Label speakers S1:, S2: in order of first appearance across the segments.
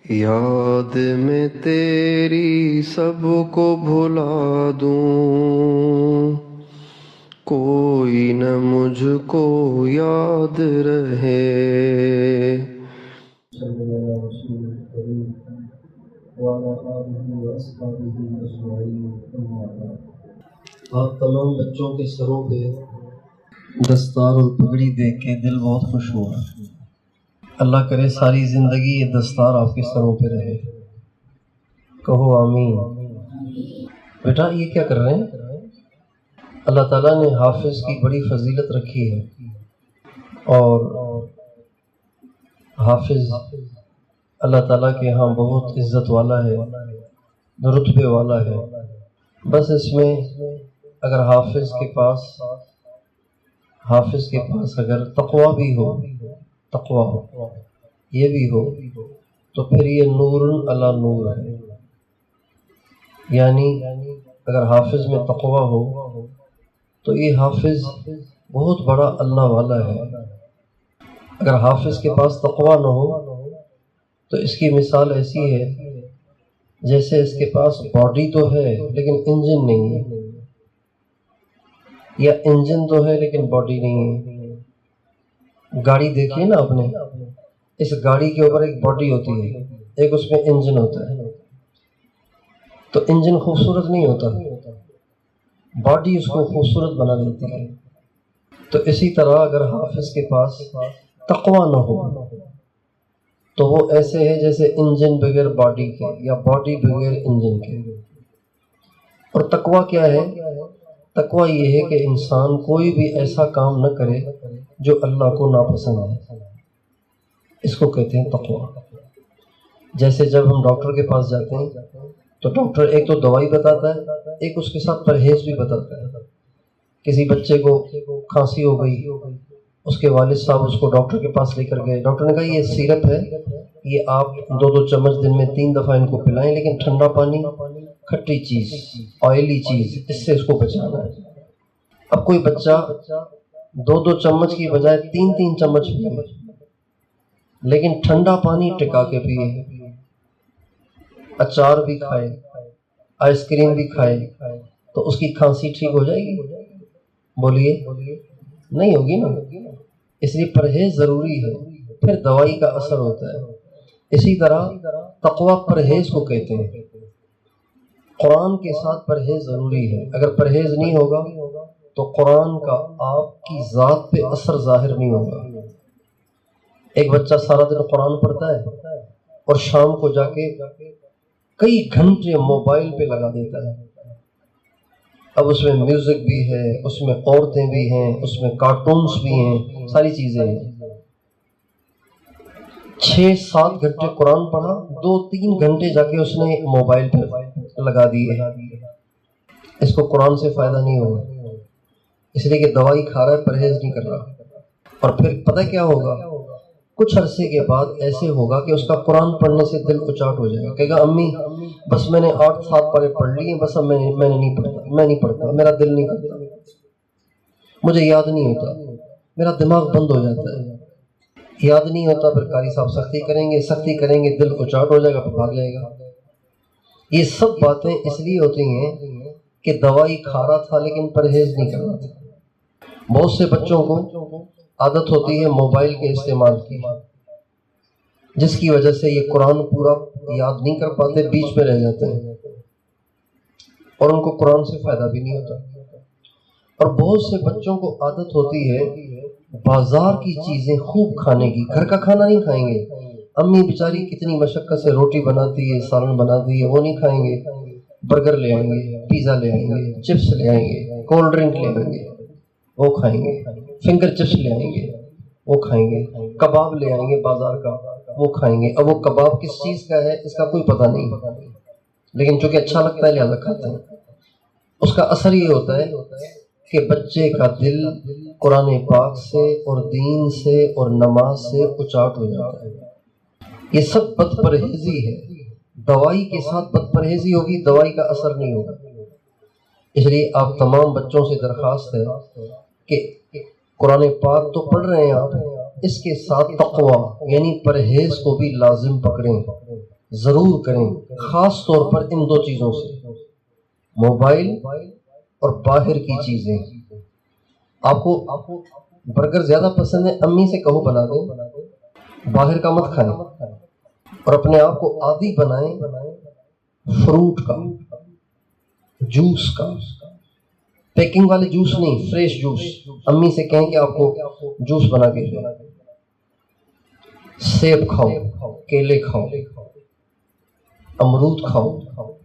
S1: یاد میں تیری سب کو بھلا دوں، کوئی نہ مجھ کو یاد رہے۔
S2: آپ تمام بچوں کے سروں پہ دستار اور پگڑی دیکھ کے دل بہت خوش ہوا۔ اللہ کرے ساری زندگی یہ دستار آپ کے سروں پہ رہے۔ کہو آمین۔ بیٹا یہ کیا کر رہے ہیں؟ اللہ تعالیٰ نے حافظ کی بڑی فضیلت رکھی ہے، اور حافظ اللہ تعالیٰ کے ہاں بہت عزت والا ہے، رتبے والا ہے۔ بس اس میں اگر حافظ کے پاس اگر تقویٰ بھی ہو، یہ بھی ہو، تو پھر یہ نور علی نور ہے۔ یعنی اگر حافظ میں تقویٰ ہو تو یہ حافظ بہت بڑا اللہ والا ہے۔ اگر حافظ کے پاس تقویٰ نہ ہو تو اس کی مثال ایسی ہے جیسے اس کے پاس باڈی تو ہے لیکن انجن نہیں ہے، یا انجن تو ہے لیکن باڈی نہیں ہے۔ گاڑی دیکھیے نا آپ نے، اس گاڑی کے اوپر ایک باڈی ہوتی ہے، ایک اس میں انجن ہوتا ہے، تو انجن خوبصورت نہیں ہوتا، باڈی اس کو خوبصورت بنا دیتی ہے۔ تو اسی طرح اگر حافظ کے پاس تقویٰ نہ ہو تو وہ ایسے ہے جیسے انجن بغیر باڈی کے، یا باڈی بغیر انجن کے۔ اور تقویٰ کیا ہے؟ تقویٰ یہ ہے کہ انسان کوئی بھی ایسا کام نہ کرے جو اللہ کو ناپسند ہے، اس کو کہتے ہیں تقویٰ۔ جیسے جب ہم ڈاکٹر کے پاس جاتے ہیں تو ڈاکٹر ایک تو دوائی بتاتا ہے، ایک اس کے ساتھ پرہیز بھی بتاتا ہے۔ کسی بچے کو کھانسی ہو گئی، اس کے والد صاحب اس کو ڈاکٹر کے پاس لے کر گئے، ڈاکٹر نے کہا یہ سیرپ ہے، یہ آپ 2 چمچ دن میں 3 دفعہ ان کو پلائیں، لیکن ٹھنڈا پانی، کھٹی چیز، آئلی چیز، اس سے اس کو بچانا ہے۔ اب کوئی بچہ 2 چمچ کی بجائے 3 چمچ پیے، لیکن ٹھنڈا پانی ٹکا کے پیے، اچار بھی کھائے، آئس کریم بھی کھائے، تو اس کی کھانسی ٹھیک ہو جائے گی؟ بولیے، نہیں ہوگی نا۔ اس لیے پرہیز ضروری ہے، پھر دوائی کا اثر ہوتا ہے۔ اسی طرح تقویٰ پرہیز کو کہتے ہیں۔ قرآن کے ساتھ پرہیز ضروری ہے۔ اگر پرہیز نہیں ہوگا تو قرآن کا آپ کی ذات پہ اثر ظاہر نہیں ہوگا۔ ایک بچہ سارا دن قرآن پڑھتا ہے اور شام کو جا کے کئی گھنٹے موبائل پہ لگا دیتا ہے۔ اب اس میں میوزک بھی ہے، اس میں عورتیں بھی ہیں، اس میں کارٹونز بھی ہیں، ساری چیزیں ہیں۔ 6-7 گھنٹے قرآن پڑھا، 2-3 گھنٹے جا کے اس نے موبائل پہ لگا دیے۔ اس کو قرآن سے فائدہ نہیں ہوگا، اس لیے کہ دوائی کھا رہا ہے، پرہیز نہیں کر رہا۔ اور پھر پتہ کیا ہوگا؟ کچھ عرصے کے بعد ایسے ہوگا کہ اس کا قرآن پڑھنے سے دل اچاٹ ہو جائے گا، کہے گا امی بس میں نے 8-7 پارے پڑھ لیے، بس اب میں نہیں پڑھتا، میرا دل نہیں کرتا، مجھے یاد نہیں ہوتا، میرا دماغ بند ہو جاتا ہے، یاد نہیں ہوتا۔ پھر قاری صاحب سختی کریں گے، دل اچاٹ ہو جائے گا، پھر بھاگ جائے گا۔ یہ سب باتیں اس لیے ہوتی ہیں کہ دوائی کھا رہا تھا لیکن پرہیز نہیں کر رہا تھا۔ بہت سے بچوں کو عادت ہوتی ہے موبائل کے استعمال کی، جس کی وجہ سے یہ قرآن پورا یاد نہیں کر پاتے، بیچ میں رہ جاتے ہیں، اور ان کو قرآن سے فائدہ بھی نہیں ہوتا۔ اور بہت سے بچوں کو عادت ہوتی ہے بازار کی چیزیں خوب کھانے کی، گھر کا کھانا نہیں کھائیں گے۔ امی بیچاری کتنی مشقت سے روٹی بناتی ہے، سالن بناتی ہے، وہ نہیں کھائیں گے۔ برگر لے آئیں گے، پیزا لے آئیں گے، چپس لے آئیں گے، کولڈ ڈرنک لے آئیں گے، وہ کھائیں گے۔ فنگر چپس لے آئیں گے، وہ کھائیں گے۔ کباب لے آئیں گے بازار کا، وہ کھائیں گے۔ اب وہ کباب کس چیز کا ہے اس کا کوئی پتہ نہیں، لیکن چونکہ اچھا لگتا ہے لہذا کھاتے ہیں۔ اس کا اثر یہ ہوتا ہے کہ بچے کا دل قرآن پاک سے اور دین سے اور نماز سے اچاٹ ہو جاتا ہے۔ یہ سب بد پرہیزی ہے۔ دوائی کے ساتھ بد پرہیزی ہوگی، دوائی کا اثر نہیں ہوگا۔ اس لیے آپ تمام بچوں سے درخواست ہے کہ قرآن پاک تو پڑھ رہے ہیں آپ، اس کے ساتھ تقویٰ یعنی پرہیز کو بھی لازم پکڑیں۔ ضرور کریں، خاص طور پر ان دو چیزوں سے، موبائل اور باہر کی چیزیں۔ آپ کو برگر زیادہ پسند ہے، امی سے کہو بنا دیں، باہر کا مت کھائیں، اور اپنے آپ کو عادی بنائیں فروٹ کا، جوس کا، پیکنگ والے جوس نہیں، فریش جوس۔ امی سے کہیں کہ آپ کو جوس بنا کے دیں، سیب کھاؤ، کیلے کھاؤ، امرود کھاؤ،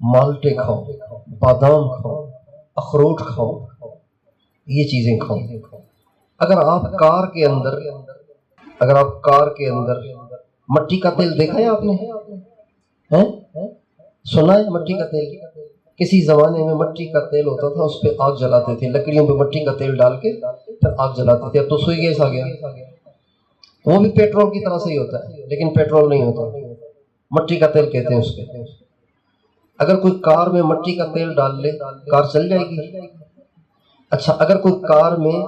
S2: مالٹے کھاؤ، بادام کھاؤ، اخروٹ کھاؤ، یہ چیزیں کھاؤ۔ اگر آپ کار کے اندر مٹی کا تیل دیکھا ہے آپ نے؟ سنا ہے مٹی کا تیل؟ کسی زمانے میں مٹی کا تیل ہوتا تھا، اس پہ آگ جلاتے تھے، لکڑیوں پہ مٹی کا تیل ڈال کے پھر آگ جلاتے تھے۔ اب تو سوئی گیس آ گیا، وہ بھی پیٹرول کی طرح سے ہی ہوتا ہے، لیکن پیٹرول نہیں ہوتا، مٹی کا تیل کہتے ہیں اس کے۔ اگر کوئی کار میں مٹی کا تیل ڈال لے، کار چل جائے گی؟ اچھا، اگر کوئی کار میں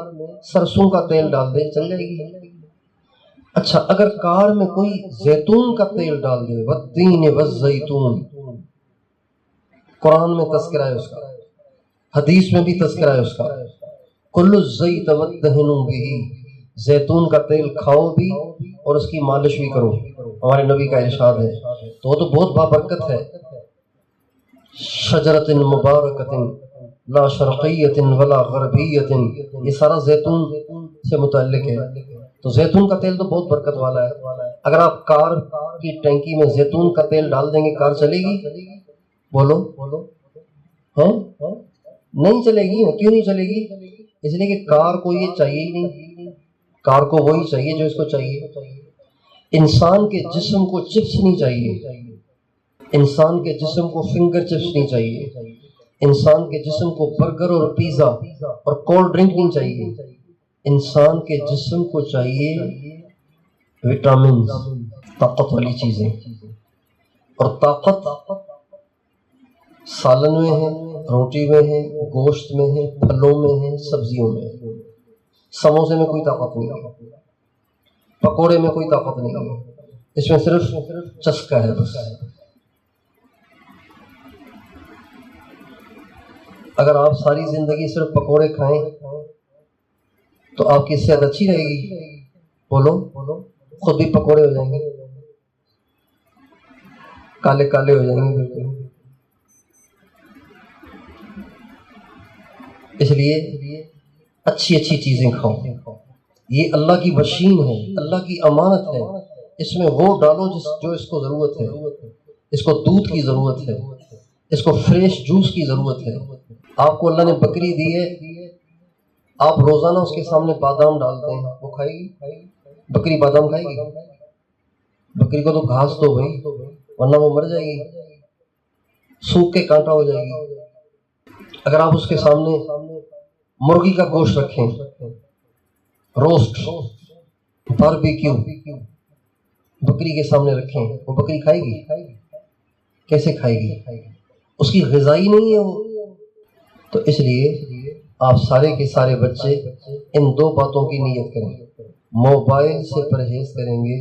S2: سرسوں کا تیل ڈال دے، چل جائے گی؟ اچھا، اگر کار میں کوئی زیتون کا تیل ڈال دے، والتین والزیتون، قرآن میں تذکرہ ہے اس کا، حدیث میں بھی تذکرہ ہے اس کا، کل الزیت وادہنوا بہ، زیتون کا تیل کھاؤ بھی اور اس کی مالش بھی کرو، ہمارے نبی کا ارشاد ہے، تو وہ تو بہت بابرکت ہے۔ شجرۃ مبارکۃ لا شرقیۃ ولا غربیۃ، یہ سارا زیتون سے متعلق ہے، تو زیتون کا تیل تو بہت برکت والا ہے۔ اگر آپ کار کی ٹینکی میں زیتون کا تیل ڈال دیں گے، کار چلے گی؟ بولو، نہیں چلے گی۔ کیوں نہیں چلے گی؟ اس لیے کہ کار کو یہ چاہیے ہی نہیں، کار کو وہی چاہیے جو اس کو چاہیے۔ انسان کے جسم کو چپس نہیں چاہیے، انسان کے جسم کو فنگر چپس نہیں چاہیے، انسان کے جسم کو برگر اور پیزا اور کولڈ ڈرنک نہیں چاہیے، انسان کے جسم کو چاہیے وٹامنز، طاقت والی چیزیں، اور طاقت سالن میں ہے، روٹی میں ہے، گوشت میں ہے، پھلوں میں ہے، سبزیوں میں ہے۔ سموسے میں کوئی طاقت نہیں ہے، پکوڑے میں کوئی طاقت نہیں ہے، اس میں صرف چسکا ہے بس۔ اگر آپ ساری زندگی صرف پکوڑے کھائیں تو آپ کی صحت اچھی رہے گی؟ بولو، خود بھی پکوڑے ہو جائیں گے، کالے کالے ہو جائیں گے بالکل۔ اس لیے اچھی اچھی چیزیں کھاؤ، یہ اللہ کی بشین ہے، اللہ کی امانت ہے، اس میں وہ ڈالو جو اس کو ضرورت ہے۔ اس کو دودھ کی ضرورت ہے، اس کو فریش جوس کی ضرورت ہے۔ آپ کو اللہ نے بکری دی ہے، آپ روزانہ اس کے سامنے بادام ڈالتے ہیں، وہ کھائے گی؟ بکری بادام کھائے گی؟ بکری کو تو گھاس دو بھائی، ورنہ وہ مر جائے گی، سوکھ کے کانٹا ہو جائے گی۔ اگر آپ اس کے سامنے مرغی کا گوشت رکھیں، روسٹ، باربیکیو، بکری کے سامنے رکھیں، وہ بکری کھائے گی؟ کیسے کھائے گی؟ اس کی غذائی نہیں ہے وہ۔ تو اس لیے آپ سارے کے سارے بچے ان دو باتوں کی نیت کریں، موبائل سے پرہیز کریں گے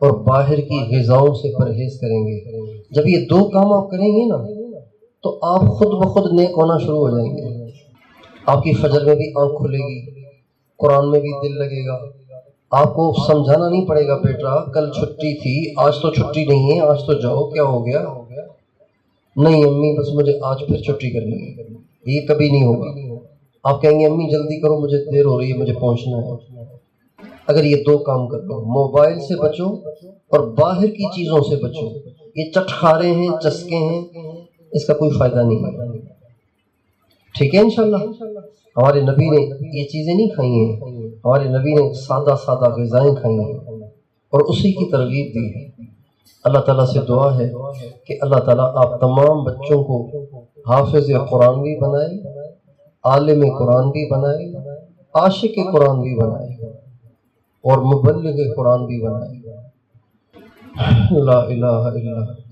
S2: اور باہر کی غذاؤں سے پرہیز کریں گے۔ جب یہ دو کام آپ کریں گے نا تو آپ خود بخود نیک ہونا شروع ہو جائیں گے۔ آپ کی فجر میں بھی آنکھ کھلے گی، قرآن میں بھی دل لگے گا، آپ کو سمجھانا نہیں پڑے گا بیٹا کل چھٹی تھی، آج تو چھٹی نہیں ہے، آج تو جاؤ، کیا ہو گیا؟ نہیں امی بس مجھے آج پھر چھٹی کرنی ہے، یہ کبھی نہیں ہوگا۔ آپ کہیں گے امی جلدی کرو مجھے دیر ہو رہی ہے، مجھے پہنچنا ہے۔ اگر یہ دو کام کر لو، موبائل سے بچو اور باہر کی چیزوں سے بچو، یہ چٹخارے ہیں، چسکے ہیں، اس کا کوئی فائدہ نہیں ہے۔ ٹھیک ہے انشاءاللہ؟ ہمارے نبی نے یہ چیزیں نہیں کھائی ہیں، ہمارے نبی نے سادہ سادہ غذائیں کھائی ہیں اور اسی کی ترغیب دی ہے۔ اللہ تعالیٰ سے دعا ہے کہ اللہ تعالیٰ آپ تمام بچوں کو حافظ قرآن بھی بنائے، عالم قرآن بھی بنائے، عاشق قرآن بھی بنائے اور مبلغ قرآن بھی بنائے۔ لا الہ الا اللہ۔